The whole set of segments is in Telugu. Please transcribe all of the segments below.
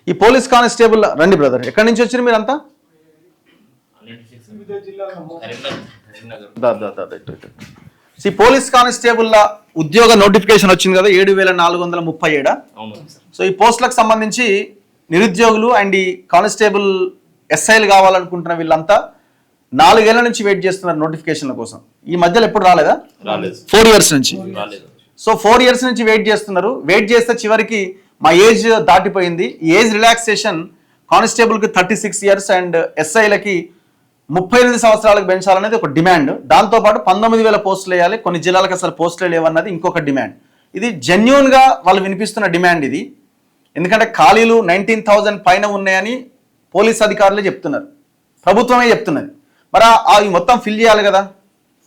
ఈ పోలీస్ కానిస్టేబుల్ రండి బ్రదర్, ఎక్కడి నుంచి వచ్చారు మీరంతా? ఈ పోలీస్ కానిస్టేబుల్ ఉద్యోగ నోటిఫికేషన్ వచ్చింది కదా 7437. సో ఈ పోస్టులకు సంబంధించి నిరుద్యోగులు అండ్ ఈ కానిస్టేబుల్ ఎస్ఐలు కావాలనుకుంటున్న వీళ్ళంతా 4 ఏళ్ల నుంచి వెయిట్ చేస్తున్నారు నోటిఫికేషన్ల కోసం. ఈ మధ్యలో ఎప్పుడు రాలేదా? 4 years నుంచి. సో 4 years నుంచి వెయిట్ చేస్తున్నారు. వెయిట్ చేస్తే చివరికి మా ఏజ్ దాటిపోయింది. ఈ ఏజ్ రిలాక్సేషన్ కానిస్టేబుల్కి 36 years అండ్ ఎస్ఐలకి 38 సంవత్సరాలకు పెంచాలనేది ఒక డిమాండ్. దాంతోపాటు 19,000 పోస్టులు వేయాలి, కొన్ని జిల్లాలకు అసలు పోస్టులు లేవన్నది ఇంకొక డిమాండ్. ఇది జెన్యూన్గా వాళ్ళు వినిపిస్తున్న డిమాండ్ ఇది. ఎందుకంటే ఖాళీలు 19,000 పైన ఉన్నాయని పోలీస్ అధికారులే చెప్తున్నారు, ప్రభుత్వమే చెప్తున్నది. మరి అవి మొత్తం ఫిల్ చేయాలి కదా.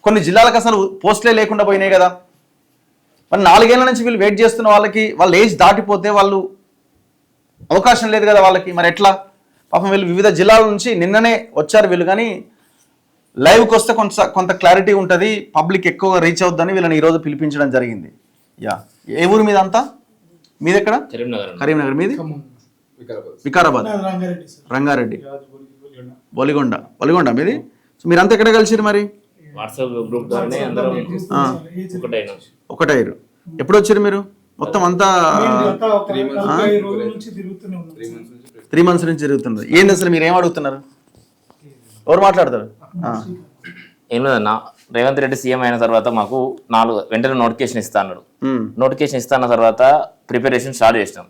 కొన్ని జిల్లాలకు అసలు పోస్టులే లేకుండా పోయినాయి కదా. మరి 4 ఏళ్ల నుంచి వీళ్ళు వెయిట్ చేస్తున్న వాళ్ళకి వాళ్ళ ఏజ్ దాటిపోతే వాళ్ళు అవకాశం లేదు కదా వాళ్ళకి. మరి ఎట్లా? పాపం వీళ్ళు వివిధ జిల్లాల నుంచి నిన్ననే వచ్చారు వీళ్ళు, కానీ లైవ్కి వస్తే కొంత క్లారిటీ ఉంటుంది, పబ్లిక్ ఎక్కువగా రీచ్ అవుద్దని వీళ్ళని ఈరోజు పిలిపించడం జరిగింది. యా, ఏ ఊరు మీద అంతా? మీది ఎక్కడ? కరీంనగర్. మీది వికారాబాద్. రంగారెడ్డి. వలిగొండ మీది. సో మీరంతా ఎక్కడ కలిసిరు మరి? ఒకటైరు. ఎప్పుడు వచ్చారు మీరు? మొత్తం అంతా 3 months నుంచి తిరుగుతున్నారు. ఏంటి అసలు మీరు ఏం అడుగుతున్నారు? ఎవరు మాట్లాడతారు? ఏం లేదన్నా, రేవంత్ రెడ్డి సీఎం అయిన తర్వాత మాకు 4 వెంటనే నోటిఫికేషన్ ఇస్తా అన్నాడు. నోటిఫికేషన్ ఇస్తాన్న తర్వాత ప్రిపరేషన్ స్టార్ట్ చేసినాం.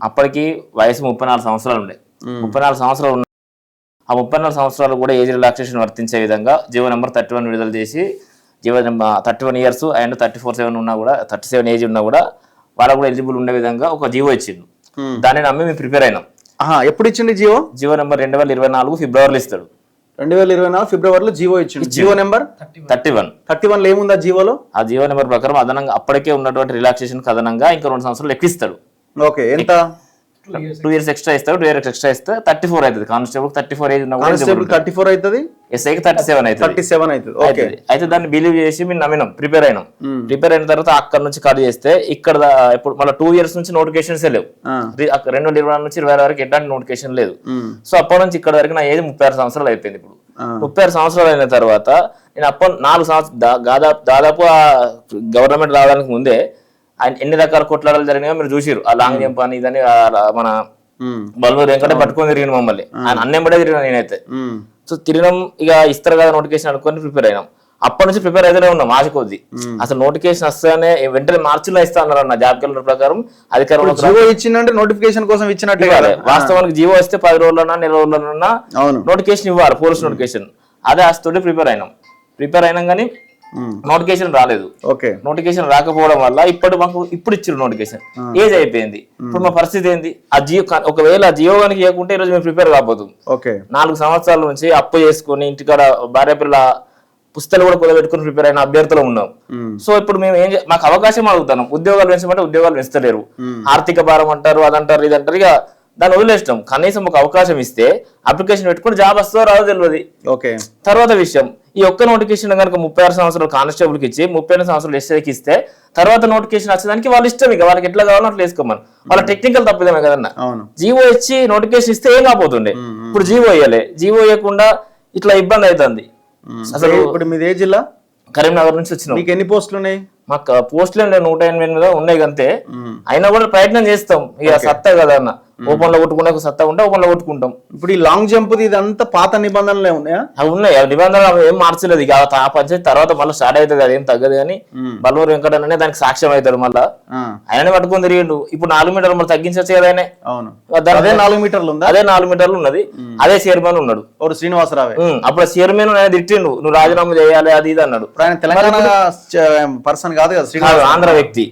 అప్పటికి వయసు 34 సంవత్సరాలు ఉండే. 34 సంవత్సరాలు ఉన్న ఆ 34 సంవత్సరాలు కూడా ఏజ్ రిలాక్సేషన్ వర్తించే విధంగా జీవో నెంబర్ 31 విడుదల చేసి జీవో నెంబర్ 31 years అండ్ 34/7 ఉన్నా కూడా 37 ఏజ్ ఉన్నా కూడా వాళ్ళకు కూడా ఎలిజిబుల్ ఉండే విధంగా ఒక జీవో ఇచ్చిండు. దాన్ని నమ్మి మేము ప్రిపేర్ అయినాం. ఎప్పుడు ఇచ్చింది జీవో? జీవో నెంబర్ 2024 ఫిబ్రవరిలో ఇస్తాడు. 2024 ఫిబ్రవరిలో జీవో ఇచ్చిండు. జీవో నెంబర్ 31 ఏముందా జీవోలో? ఆ జీవో నెంబర్ ప్రకారం అదనంగా అప్పటికే ఉన్నటువంటి రిలాక్సేషన్ అదనంగా ఇంకా 2 సంవత్సరాలు ఎక్కిస్తాడు. ఓకే, ఎంత? 2 years ఎక్స్ట్రా ఇస్తాడు. 2 years ఎక్స్ట్రా ఇస్తే 34 అవుతుంది. కానిస్టేబుల్ 34 ఏజ్ ఉన్నా 34 అవుతుంది. ఎస్ఐకి 37 అవుతుంది. అయితే దాన్ని బిలీవ్ చేసి మేము నమ్మినాం, ప్రిపేర్ అయినాం. ప్రిపేర్ అయిన తర్వాత అక్కడ నుంచి కాల్ చేస్తే ఇక్కడ ఇప్పుడు మళ్ళీ 2 years నుంచి నోటిఫికేషన్స్ లేవు. 2024 నుంచి 2026 వరకు ఎట్లాంటి నోటిఫికేషన్ లేదు. సో అప్పటి నుంచి ఇక్కడ వరకు నా ఏజ్ 36 సంవత్సరాలు అయిపోయింది. ఇప్పుడు 36 సంవత్సరాలు అయిన తర్వాత నేను అప్పటి 4 సంవత్సరాలు దాదాపు గవర్నమెంట్ రావడానికి ముందే ఆయన ఎన్ని రకాల కొట్లాటలు జరిగినాయో మీరు చూసిరు. ఆ లాంగ్ జంప్ అని ఇదని మన బల్మూరు వెంకటే పట్టుకొని తిరిగిన మమ్మల్ని. ఆయన అన్నెంబడే తిరిగిన నేనైతే. సో తిరిగినాం, ఇక ఇస్తారు కదా నోటిఫికేషన్ అనుకొని ప్రిపేర్ అయినాం. అప్పటి నుంచి ప్రిపేర్ అయితేనే ఉన్నాం ఆశ కొద్ది. అసలు నోటిఫికేషన్ వస్తేనే వెంటనే మార్చిలో ఇస్తా అన్నారు అన్న జాబ్ క్యాలెండర్ ప్రకారం. అధికారులు జీవో ఇచ్చిందంటే నోటిఫికేషన్ కోసం ఇచ్చినట్టే కదా. వాస్తవానికి జీవో వస్తే 10 రోజులన్నా 4 రోజులన్నా నోటిఫికేషన్ ఇవ్వాలి, పోలీస్ నోటిఫికేషన్. అదే ఆశతోటి ప్రిపేర్ అయినాం. ప్రిపేర్ అయినాం కానీ నోటిఫికేషన్ రాలేదు. నోటిఫికేషన్ రాకపోవడం వల్ల ఇప్పుడు ఇచ్చారు నోటిఫికేషన్. ఏజ్ అయిపోయింది. ఇప్పుడు మా పరిస్థితి ఏంది? ఆ జియో ఒకవేళ జియో కనుక ఇవ్వకుంటే ఈరోజు మేము ప్రిపేర్ కాబోతుంది. 4 సంవత్సరాల నుంచి అప్పు చేసుకుని ఇంటికాడ భార్య పిల్ల పుస్తకాలు కూడా కుదబెట్టుకుని ప్రిపేర్ అయిన అభ్యర్థులు ఉన్నాం. సో ఇప్పుడు మేము మాకు అవకాశం అడుగుతున్నాం. ఉద్యోగాలు పెంచమంటే ఉద్యోగాలు పెంచలేరు. ఆర్థిక భారం అంటారు, అదంటారు, ఇదంటారు. ఇక దాన్ని వదిలేస్తాం. కనీసం ఒక అవకాశం ఇస్తే అప్లికేషన్ పెట్టుకుని జాబ్ వస్తుందో రాదో తెలియదు. తర్వాత విషయం, ఈ ఒక్క నోటిఫికేషన్ కనుక 36 సంవత్సరాలు కానిస్టేబుల్ కి ఇచ్చి 38 సంవత్సరాలు ఎస్ఐకి ఇస్తే తర్వాత నోటిఫికేషన్ వచ్చేదానికి వాళ్ళు ఇష్టం. ఇక వాళ్ళకి ఎట్లా కావాలో అట్లా వేసుకోమని. వాళ్ళ టెక్నికల్ తప్పిదమే కదన్నా. జీవో ఇచ్చి నోటిఫికేషన్ ఇస్తే ఏం కాకపోతుండే. ఇప్పుడు జీవో ఇవ్వలే. జీవో ఇవ్వకుండా ఇట్లా ఇబ్బంది అవుతుంది. అసలు ఇప్పుడు మీది ఏ జిల్లా? కరీంనగర్ నుంచి వచ్చినాం. మీకు ఎన్ని పోస్టులు ఉన్నాయి? మాకు పోస్టులు 188 ఉన్నాయి అంతే. అయినా కూడా ప్రయత్నం చేస్తాం. ఇక సత్తా కదా అన్న, ఓపెన్ లో కొట్టుకునే సత్తా ఉంటే ఓపెన్ లో కొట్టుకుంటాం. ఇప్పుడు ఈ లాంగ్ జంప్ ఇదంతా పాత నిబంధనలే ఉన్నాయా? అవి ఉన్నాయి. నిబంధనలు ఏం మార్చలేదు. ఇక ఆ పంచాయతీ తర్వాత మళ్ళీ స్టార్ట్ అవుతుంది, అదేం తగ్గదు. కానీ బల్మూరు వెంకటనే దానికి సాక్ష్యం అవుతాడు. మళ్ళా ఆయననే పట్టుకొని తిరిగిండు. ఇప్పుడు 4 మీటర్లు మళ్ళీ తగ్గించచ్చు కదా ఆయన. అదే 4 మీటర్లు ఉంది. అదే 4 మీటర్లు ఉన్నది. అదే చైర్మన్ ఉన్నాడు శ్రీనివాసరావు. అప్పుడు చైర్మన్ ఆయన తిట్టిండు, నువ్వు రాజీనామా చేయాలి అది ఇది అన్నాడు. తెలంగాణ పర్సన్ కాదు కదా, ఆంధ్ర వ్యక్తి.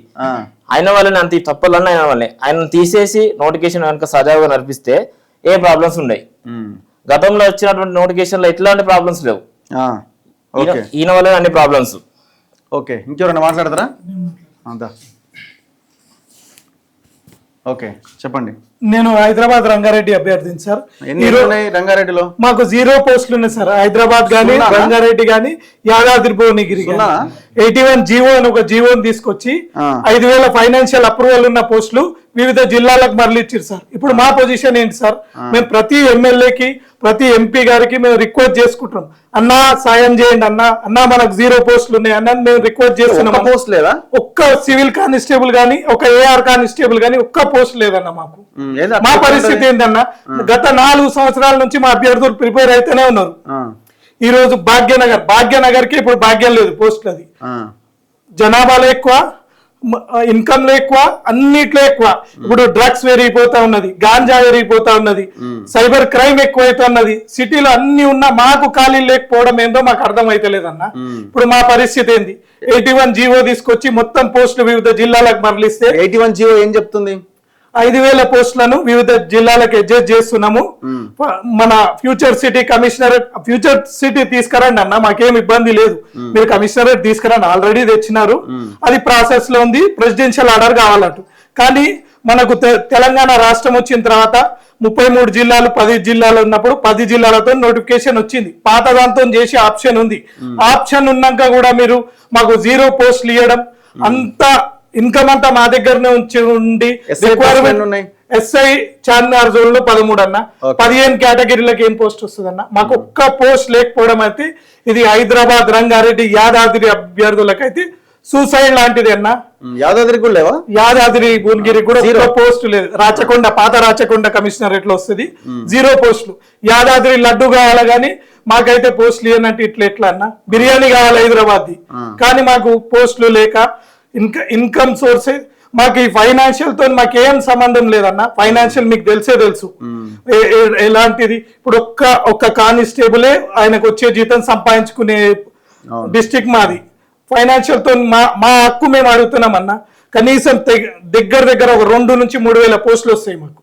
అయిన వాళ్ళని అంత తప్పలన్నా అయిన వాళ్ళని ఆయన తీసేసి నోటిఫికేషన్ కనుక సజావుగా నడిపిస్తే ఏ ప్రాబ్లమ్స్ ఉన్నాయి. గతంలో వచ్చినటువంటి నోటిఫికేషన్ లో ఎట్లాంటి ప్రాబ్లమ్స్ లేవు. ఈయన వల్ల అన్ని ప్రాబ్లమ్స్. ఓకే, ఇంకెవరైనా మాట్లాడతారా? అంతా ఓకే, చెప్పండి. నేను హైదరాబాద్ రంగారెడ్డి అభ్యర్థిని సార్. ఎన్ని ఉన్నాయి రంగారెడ్డిలో? మాకు 0 పోస్టులు ఉన్నాయి సార్. హైదరాబాద్ గానీ రంగారెడ్డి గానీ యాదాద్రి భువనగిరి 81 జీవో అని ఒక జీవోని తీసుకొచ్చి 5,000 ఫైనాన్షియల్ అప్రూవల్ ఉన్న పోస్టులు వివిధ జిల్లాలకు మరలిచ్చారు సార్. ఇప్పుడు మా పొజిషన్ ఏంటి సార్? మేము ప్రతి ఎమ్మెల్యేకి ప్రతి ఎంపీ గారికి మేము రిక్వెస్ట్ చేసుకుంటాం, అన్నా సాయం చేయండి అన్నా మనకు 0 పోస్టులు ఉన్నాయి అన్న మేము రిక్వెస్ట్ చేస్తున్నాం. పోస్ట్ లేదా? ఒక్క సివిల్ కానిస్టేబుల్ గానీ ఒక AR కానిస్టేబుల్ గానీ ఒక్క పోస్ట్ లేదన్న మాకు. మా పరిస్థితి ఏంటన్నా, గత 4 సంవత్సరాల నుంచి మా అభ్యర్థులు ప్రిపేర్ అయితేనే ఉన్నారు. ఈ రోజు భాగ్యనగర్ కి ఇప్పుడు భాగ్యం లేదు పోస్టులు. అది జనాభాలో ఎక్కువ, ఇన్కమ్ లో ఎక్కువ, అన్నిట్లో ఎక్కువ. ఇప్పుడు డ్రగ్స్ పెరిగిపోతా ఉన్నది, గాంజా పెరిగిపోతా ఉన్నది, సైబర్ క్రైమ్ ఎక్కువైతే ఉన్నది. సిటీలో అన్ని ఉన్నా మాకు ఖాళీ లేకపోవడం ఏందో మాకు అర్థం అయితే లేదన్న. ఇప్పుడు మా పరిస్థితి ఏంది? 81 జీవో తీసుకొచ్చి మొత్తం పోస్టులు వివిధ జిల్లాలకు మరలిస్తే 81 జీవో ఏం చెప్తుంది? 5,000 పోస్టులను వివిధ జిల్లాలకు అడ్జస్ట్ చేస్తున్నాము. మన future city commissionerate, future city తీసుకురండి అన్న, మాకేం ఇబ్బంది లేదు. మీరు కమిషనరేట్ తీసుకురండి, ఆల్రెడీ తెచ్చినారు, అది ప్రాసెస్ లో ఉంది. ప్రెసిడెన్షియల్ ఆర్డర్ కావాలంట. కానీ మనకు తెలంగాణ రాష్ట్రం వచ్చిన తర్వాత 33 జిల్లాలు 10 జిల్లాలు ఉన్నప్పుడు 10 జిల్లాలతో నోటిఫికేషన్ వచ్చింది. పాత దాంతో చేసే ఆప్షన్ ఉంది. ఆప్షన్ ఉన్నాక కూడా మీరు మాకు 0 పోస్టులు ఇవ్వడం, అంత ఇన్కమ్ అంతా మా దగ్గరనే ఉండి రిక్వైర్మెంట్ ఉన్నాయి. SI చార్మినార్ జోన్ లో 13 అన్న, 15 కేటగిరీలకు ఏం పోస్ట్ వస్తుంది అన్న? మాకు ఒక్క పోస్ట్ లేకపోవడం అయితే ఇది హైదరాబాద్ రంగారెడ్డి యాదాద్రి అభ్యర్థులకైతే సూసైడ్ లాంటిది అన్న. యాదాద్రి కూడా లేవా? యాదాద్రి భువనగిరి కూడా 0 పోస్ట్ లేదు. రాచకొండ, పాత రాచకొండ కమిషనరేట్ లో వస్తుంది 0 పోస్టులు. యాదాద్రి లడ్డు కావాలా గానీ మాకైతే పోస్టులు ఇవ్వనంటే ఎట్లా అన్న? బిర్యానీ కావాలి హైదరాబాద్ ది, కానీ మాకు పోస్టులు లేక ఇన్కమ్ సోర్స్ మాకు ఈ ఫైనాన్షియల్ తో మాకేం సంబంధం లేదన్న. ఫైనాన్షియల్ మీకు తెలుసు ఎలాంటిది. ఇప్పుడు ఒక్క కానిస్టేబులే ఆయనకు వచ్చే జీతం సంపాదించుకునే డిస్ట్రిక్ట్ మాది. ఫైనాన్షియల్ తో మా హక్కు మేము అడుగుతున్నాం అన్న. కనీసం దగ్గర ఒక 2 నుంచి 3,000 పోస్టులు వస్తాయి మాకు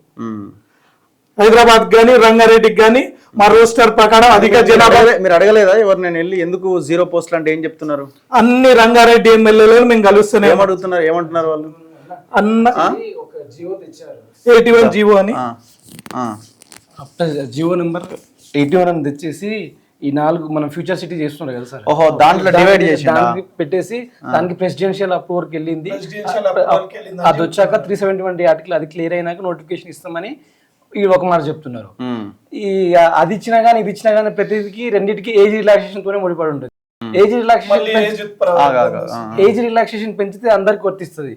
హైదరాబాద్ గానీ రంగారెడ్డికి గానీ. మా రోస్టర్ ప్రకారం అధిక జనాభా. మీరు అడగలేదా ఎవరు? నేను వెళ్ళి ఎందుకు 0 పోస్టులు అంటే ఏం చెప్తున్నారు? అన్ని రంగారెడ్డి ఎమ్మెల్యేలను మేము కలుస్తున్నాం. ఏమడుగుతున్నారు, ఏమంటున్నారు వాళ్ళు? అన్న 81 జీవో అని జీవో నెంబర్ 81 అని తెచ్చేసి ఈ 4 మనం ఫ్యూచర్ సిటీ చేస్తున్నారు కదా సార్. ఓహో, దాంట్లో డివైడ్ చేసి దానికి పెట్టేసి దానికి ప్రెసిడెన్షియల్ అప్రూవర్కి వెళ్ళింది. అది వచ్చాక 371 ఆర్టికల్ అది క్లియర్ అయినాక నోటిఫికేషన్ ఇస్తామని ఈ ఒక మాట చెప్తున్నారు. ఈ అది ఇచ్చినా గానీ ఇది ఇచ్చినా గానీ ప్రతికి రెండింటికి ఏజ్ రిలాక్సేషన్ తోనే ముడిపడి ఉంటుంది. ఏజ్ రిలాక్సేషన్ పెంచితే అందరికి వర్తిస్తుంది.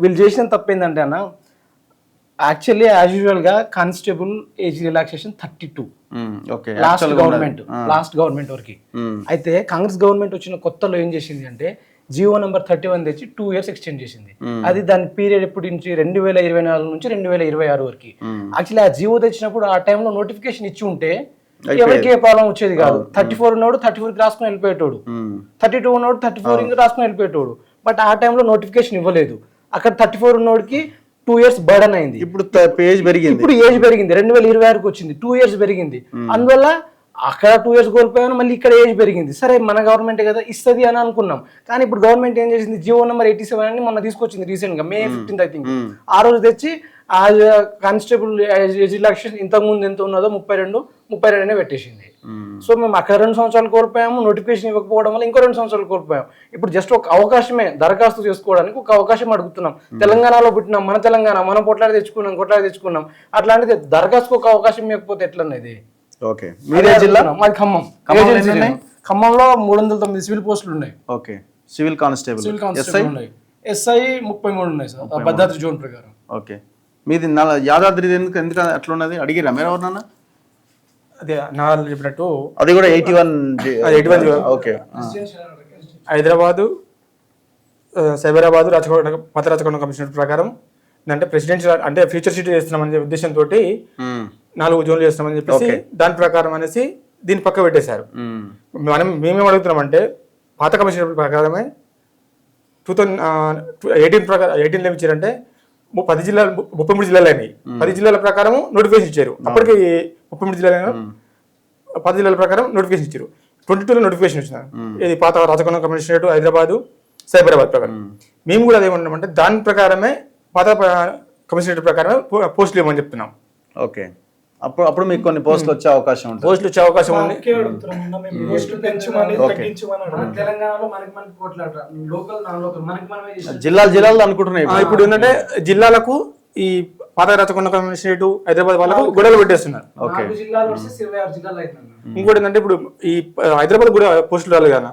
వీళ్ళు చేసిన తప్పేందంటే అన్న, యాక్చువల్లీ యాజ్ యూజువల్ గా constable age relaxation 32 last government వరకు. అయితే కాంగ్రెస్ గవర్నమెంట్ వచ్చిన కొత్తలో ఏం చేసింది అంటే జియో నెంబర్ 31 తెచ్చి 2 years ఎక్స్టెండ్ చేసింది. అది దాని పీరియడ్ ఎప్పటి నుంచి 2024 నుంచి 2026 వరకు. యాక్చువల్లీ ఆ జియో తెచ్చినప్పుడు ఆ టైంలో నోటిఫికేషన్ ఇచ్చి ఉంటే ఎవరికి ఏ ప్రాబ్లం వచ్చేది కాదు. 34 ఉన్నోడు 34 రాసుకుని వెళ్ళిపోయేటోడు, 32 ఉన్నోడు 34 రాసుకుని వెళ్ళిపోయేటోడు. బట్ ఆ టైంలో నోటిఫికేషన్ ఇవ్వలేదు. అక్కడ 34 ఉన్నోడికి 2 years బర్డన్ అయింది. ఇప్పుడు ఏజ్ పెరిగింది 2026 వచ్చింది, 2 years పెరిగింది. అందువల్ల అక్కడ 2 years కోల్పోయాను, మళ్ళీ ఇక్కడ ఏజ్ పెరిగింది. సరే మన గవర్నమెంట్ కదా ఇస్తుంది అని అనుకున్నాం. కానీ ఇప్పుడు గవర్నమెంట్ ఏం చేసింది, జియో నెంబర్ 87 అని మొన్న తీసుకొచ్చింది రీసెంట్ గా May 15th ఐ థింక్. ఆ రోజు తెచ్చి ఆ కానిస్టేబుల్ ఏజ్ రిలాక్సేషన్ ఇంతకు ముందు ఎంత ఉన్నదో 32 పెట్టేసింది. సో మేము అక్కడ 2 సంవత్సరాలు కోల్పోయాము, నోటిఫికేషన్ ఇవ్వకపోవడం వల్ల ఇంకో 2 సంవత్సరాలు కోల్పోయాం. ఇప్పుడు జస్ట్ ఒక అవకాశమే, దరఖాస్తు చేసుకోవడానికి ఒక అవకాశం అడుగుతున్నాం. తెలంగాణలో పుట్టినాం, మన తెలంగాణ మనం కొట్లాడి తెచ్చుకున్నాం. అట్లాంటిది దరఖాస్తుకు ఒక అవకాశం ఇవ్వకపోతే ఎట్లన్నది? ఓకే, మీరే జిల్లా? మాది ఖమ్మం. ఖమ్మంలో 309 సివిల్ పోస్టులు ఉన్నాయి. ఓకే, సివిల్ కానిస్టేబుల్ ఉన్నాయి. SI 33 ఉన్నాయి సార్ భద్రాద్రి జోన్ ప్రకారం. ఓకే, మీది యాదాద్రి ఎందుకు అట్లా ఉన్నది అడిగిరా మీరు ఎవరినన్నా? అదే నా చెప్పినట్టు అది కూడా 81. ఓకే, హైదరాబాదు, సైబరాబాదు, పాత రాచకొండ కమిషనర్ ప్రకారం అంటే ప్రెసిడెన్షియల్ అంటే ఫ్యూచర్ సిటీ చేస్తున్నామనే ఉద్దేశంతో 4 జోన్లు చేస్తున్నామని చెప్పేసి దాని ప్రకారం అనేసి దీన్ని పక్క పెట్టేశారు. మేమేం అడుగుతున్నామంటే పాత కమిషనర్ ప్రకారమే 2018 ప్రకారం 18లో ఇచ్చారంటే 10 జిల్లాలు 33 జిల్లాలు అయినాయి. 10 జిల్లాల ప్రకారం నోటిఫికేషన్ ఇచ్చారు. అప్పటికి 33 జిల్లాలు 10 జిల్లాల ప్రకారం నోటిఫికేషన్ ఇచ్చారు. 22లో నోటిఫికేషన్ వచ్చినారు. ఇది పాత రాచకొండ కమిషనరేట్ హైదరాబాదు, సైబరాబాద్ ప్రకారం. మేము కూడా అదేమంటామంటే దాని ప్రకారమే పాత కమిషనరేట్ ప్రకారం పోస్టులు ఇవ్వమని చెప్తున్నాం. ఓకే, అప్పుడు మీకు కొన్ని పోస్టులు వచ్చే అవకాశం ఉంటుంది. పోస్టులు వచ్చే అవకాశం ఉంది. తెలంగాణలో మనకి కొట్లాట లోకల్ నాన్ లోకల్ మనకి మనమే చేసాం. జిల్లాలు అనుకుంటున్నాయి ఇప్పుడు ఏంటంటే జిల్లాలకు ఈ పాత రచకొండ కమిషనరేట్ హైదరాబాద్ వాళ్ళకు గొడవలు పెట్టేస్తున్నారు. 4 జిల్లాలు వస్తే 26 జిల్లాలు అవుతుంది. ఇంకోటి ఏంటంటే ఇప్పుడు ఈ హైదరాబాద్ కూడా పోస్టులు రాలేదు కదా,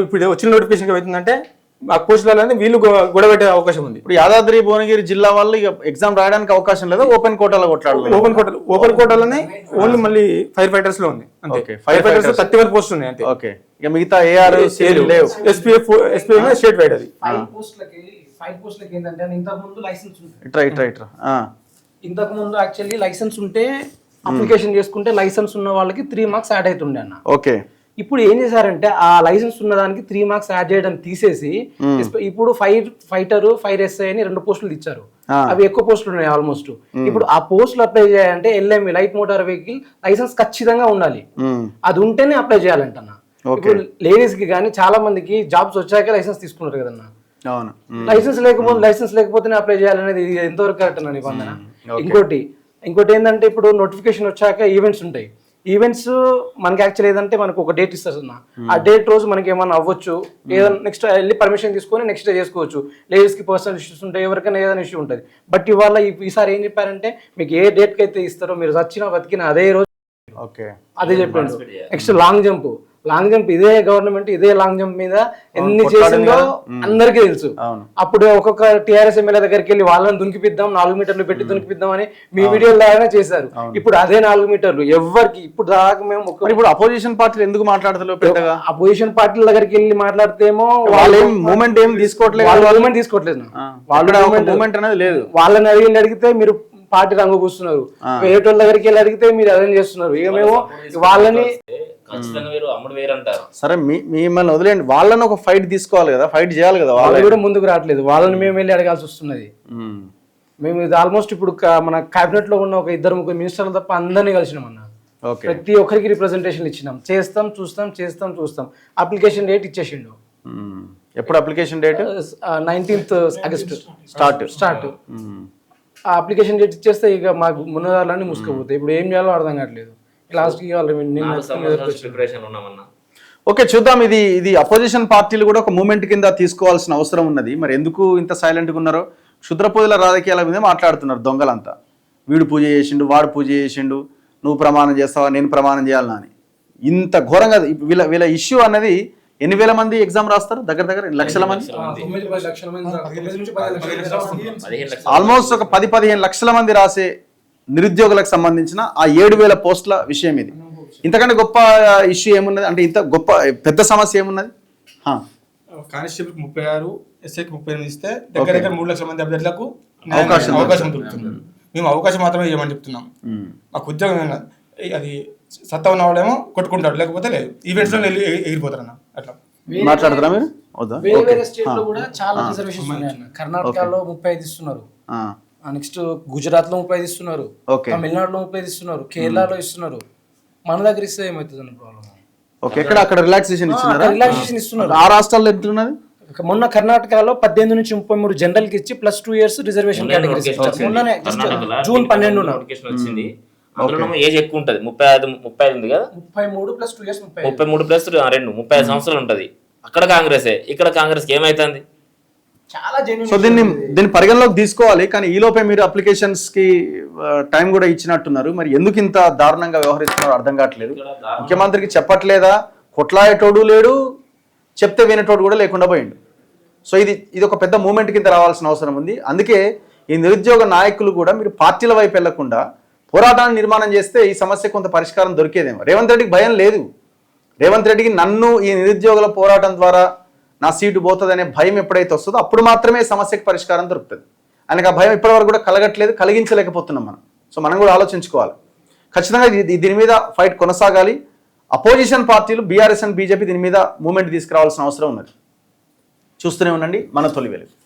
ఇప్పుడు వచ్చిన నోటిఫికేషన్ ఏమవుతుందంటే ఆ పోస్టులు వీళ్ళు గొడవ పెట్టే అవకాశం ఉంది. ఇప్పుడు యాదాద్రి భువనగిరి జిల్లా వాళ్ళు ఇక ఎగ్జామ్ రాయడానికి అవకాశం లేదా? ఓపెన్ కోటాలో కొట్లాడాలి. ఓపెన్ కోటాలోనే ఓన్లీ మళ్ళీ ఫైర్ ఫైటర్స్ లో ఉంది అంతే. ఫైర్ ఫైటర్స్ 31 పోస్టులు ఉన్నాయి అంతే. ఓకే, ఇక మిగతా ఏఆర్ లేవు. ఎస్పీఎఫ్ స్టేట్ వైడ్ అది. 5 పోస్టులకి ఏంటంటే ఇంతకు ముందు లైసెన్స్ ఉంటుంది. రైట్. ఇంతకు ముందు యాక్చువల్లీ లైసెన్స్ ఉంటే అప్లికేషన్ చేసుకుంటే లైసెన్స్ ఉన్న వాళ్ళకి 3 మార్క్స్ యాడ్ అవుతుండే అన్న. ఓకే, ఇప్పుడు ఏం చేశారంటే ఆ లైసెన్స్ ఉన్న దానికి 3 మార్క్స్ యాడ్ చేయడం తీసేసి ఇప్పుడు ఫైటర్ 5SI అని 2 పోస్టులు ఇచ్చారు. అవి ఎక్కువ పోస్టులు ఉన్నాయి ఆల్మోస్ట్. ఇప్పుడు ఆ పోస్టులు అప్లై చేయాలంటే LME light motor vehicle licence ఖచ్చితంగా ఉండాలి. అది ఉంటేనే అప్లై చేయాలంటన్నా. ఇప్పుడు లేడీస్ కి కానీ చాలా మందికి జాబ్స్ వచ్చాక లైసెన్స్ తీసుకున్నారు కదన్నా. లైసెన్స్ లేకపోతేనే అప్లై చేయాలనేది ఎంతవరకు కరెక్ట్ అన్న నిబంధన. ఇంకోటి ఏంటంటే ఇప్పుడు నోటిఫికేషన్ వచ్చాక ఈవెంట్స్ ఉంటాయి. ఈవెంట్స్ మనకి యాక్చువల్ ఏదంటే మనకు ఒక డేట్ ఇస్తారు అన్న. ఆ డేట్ రోజు మనకి ఏమన్నా అవ్వచ్చు, ఏదైనా నెక్స్ట్ వెళ్ళి పర్మిషన్ తీసుకొని నెక్స్ట్ డే చేసుకోవచ్చు. లేడీస్కి పర్సనల్ ఇష్యూస్ ఉంటాయి, ఎవరికైనా ఏదైనా ఇష్యూ ఉంటుంది. బట్ ఇవాళ ఈసారి ఏం చెప్పారంటే మీకు ఏ డేట్కి అయితే ఇస్తారో మీరు చచ్చినా బతికినా అదే రోజు అదే చెప్పండి. నెక్స్ట్ లాంగ్ జంప్ ఇదే గవర్నమెంట్ ఇదే లాంగ్ జంప్ మీద ఎన్ని చేసిందో అందరికీ తెలుసు. అప్పుడు ఒక్కొక్క టీఆర్ఎస్ ఎమ్మెల్యే దగ్గరికి వెళ్ళి వాళ్ళని దునికిపిద్దాం, 4 మీటర్లు పెట్టి దునికిపిద్దాం అని మీ వీడియోల ద్వారా చేశారు. ఇప్పుడు అదే 4 మీటర్లు ఎవరికి ఇప్పుడు దాకా మేము ఇప్పుడు అపోజిషన్ పార్టీలు ఎందుకు మాట్లాడతలేవు పెద్దగా? అపోజిషన్ పార్టీల దగ్గరికి వెళ్ళి మాట్లాడితేమో వాళ్ళు మూమెంట్ ఏం తీసుకోవట్లేదు. మూమెంట్ అనేది లేదు. వాళ్ళని అడిగితే మీరు పార్టీ రంగు కూస్తున్నారు, వేరేటోళ్ళ దగ్గరికి వెళ్ళి అడిగితే మీరు అదే చేస్తున్నారు. ఇక మేము వాళ్ళని సరే మిమ్మల్ని వదిలేండి, వాళ్ళని ఒక ఫైట్ తీసుకోవాలి కదా, ఫైట్ చేయాలి కదా. వాళ్ళు కూడా ముందుకు రావట్లేదు, వాళ్ళని మేము వెళ్ళి అడగాల్సి వస్తున్నది. మేము ఇది ఆల్మోస్ట్ ఇప్పుడు మన కేబినెట్ లో ఉన్న ఒక 2-3 మినిస్టర్లు తప్ప అందరినీ కలిసినాం అన్న. ప్రతి ఒక్కరికి రిప్రజెంటేషన్ ఇచ్చినాం. చేస్తాం చూస్తాం. అప్లికేషన్ డేట్ ఇచ్చేసిండు. ఎప్పుడు application date? 19th August start. ఆ అప్లికేషన్ డేట్ ఇచ్చేస్తే ఇక మాకు మున్నదారులన్నీ మూసుకుపోతాయి. ఇప్పుడు ఏం చేయాలో అర్థం కావట్లేదు. ఓకే, చూద్దాం. ఇది అపోజిషన్ పార్టీలు కూడా ఒక మూమెంట్ కింద తీసుకోవాల్సిన అవసరం ఉన్నది. మరి ఎందుకు ఇంత సైలెంట్గా ఉన్నారో? క్షుద్ర పూజల రాజకీయాల మీద మాట్లాడుతున్నారు దొంగలంతా. వీడు పూజ చేసిండు, వాడు పూజ చేసిండు, నువ్వు ప్రమాణం చేస్తావా, నేను ప్రమాణం చేయాలన్నా అని. ఇంత ఘోరంగా వీళ్ళ ఇష్యూ అన్నది. ఎన్ని వేల మంది ఎగ్జామ్ రాస్తారు? దగ్గర లక్షల మంది, ఆల్మోస్ట్ ఒక 10-15 లక్షల మంది రాసే నిరుద్యోగులకు సంబంధించిన ఆ 7,000 పోస్టుల విషయం ఇది. ఇంతకంటే గొప్ప ఇష్యూ ఏమున్నది? అంటే ఇంత గొప్ప పెద్ద సమస్య ఏమున్నది? కానిస్టేబుల్ 36, ఎస్ఐకి 38 ఇస్తే దగ్గర 3 లక్షల మంది అభ్యర్థులకు అవకాశం దొరుకుతుంది. మేము అవకాశం మాత్రమే ఇవ్వమని చెప్తున్నాం. మాకు ఉద్యోగం అది సత్తా ఉన్నవాడేమో కొట్టుకుంటాడు, లేకపోతే లేదు. ఈవెంట్స్ లో ఎగిరిపోతారు అన్న. అట్లా మాట్లాడతారా మీరు? వేరే స్టేట్ లో కూడా చాలా రిజర్వేషన్స్ ఉన్నాయి. కర్ణాటకలో 35 ఇస్తున్నారు, నెక్స్ట్ గుజరాత్ లో 35 ఇస్తున్నారు, తమిళనాడులో 35 ఇస్తున్నారు, కేరళలో ఇస్తున్నారు. మన దగ్గర ఇస్తే ఏమవుతుంది ప్రాబ్లం? అక్కడ రిలాక్సేషన్ ఇస్తున్నారు. ఆ రాష్ట్రాల్లో ఎంత ఉన్నది? మొన్న కర్ణాటకలో 18 నుంచి 33 జనరల్ కి ఇచ్చి +2 years రిజర్వేషన్ కేటగిరీస్ ఇచ్చారు. మొన్ననే జూన్ 12 నోటిఫికేషన్ వచ్చింది. అందులో ఏజ్ ఎక్కువ ఉంటది, 35 ఉంది కదా, 33 + 2 years 33 + 2 35 సంవత్సరాలు ఉంటది. అక్కడ కాంగ్రెస్, ఇక్కడ కాంగ్రెస్ ఏమైతుంది? చాలా జెన్యూన్. సో దీన్ని పరిగణలోకి తీసుకోవాలి. కానీ ఈ లోపే మీరు అప్లికేషన్స్ కి టైం కూడా ఇచ్చినట్టున్నారు. మరి ఎందుకు ఇంత దారుణంగా వ్యవహరిస్తున్నారో అర్థం కావట్లేదు. ముఖ్యమంత్రికి చెప్పట్లేదా? కొట్లాడేటోడు లేడు, చెప్తే వినేటోడు కూడా లేకుండా పోయిండు. సో ఇది ఒక పెద్ద మూమెంట్ కింద రావాల్సిన అవసరం ఉంది. అందుకే ఈ నిరుద్యోగ నాయకులు కూడా మీరు పార్టీల వైపు వెళ్లకుండా పోరాటాన్ని నిర్మాణం చేస్తే ఈ సమస్య కొంత పరిష్కారం దొరికేదేమో. రేవంత్ రెడ్డికి భయం లేదు. రేవంత్ రెడ్డికి నన్ను ఈ నిరుద్యోగుల పోరాటం ద్వారా నా సీటు పోతుందనే భయం ఎప్పుడైతే వస్తుందో అప్పుడు మాత్రమే సమస్యకు పరిష్కారం దొరుకుతుంది. ఆయనకు ఆ భయం ఇప్పటివరకు కూడా కలగట్లేదు, కలిగించలేకపోతున్నాం మనం. సో మనం కూడా ఆలోచించుకోవాలి. ఖచ్చితంగా దీని మీద ఫైట్ కొనసాగాలి. అపోజిషన్ పార్టీలు బీఆర్ఎస్ అండ్ బీజేపీ దీని మీద మూమెంట్ తీసుకురావాల్సిన అవసరం ఉన్నది. చూస్తూనే ఉండండి మన తొలి వెలుగు.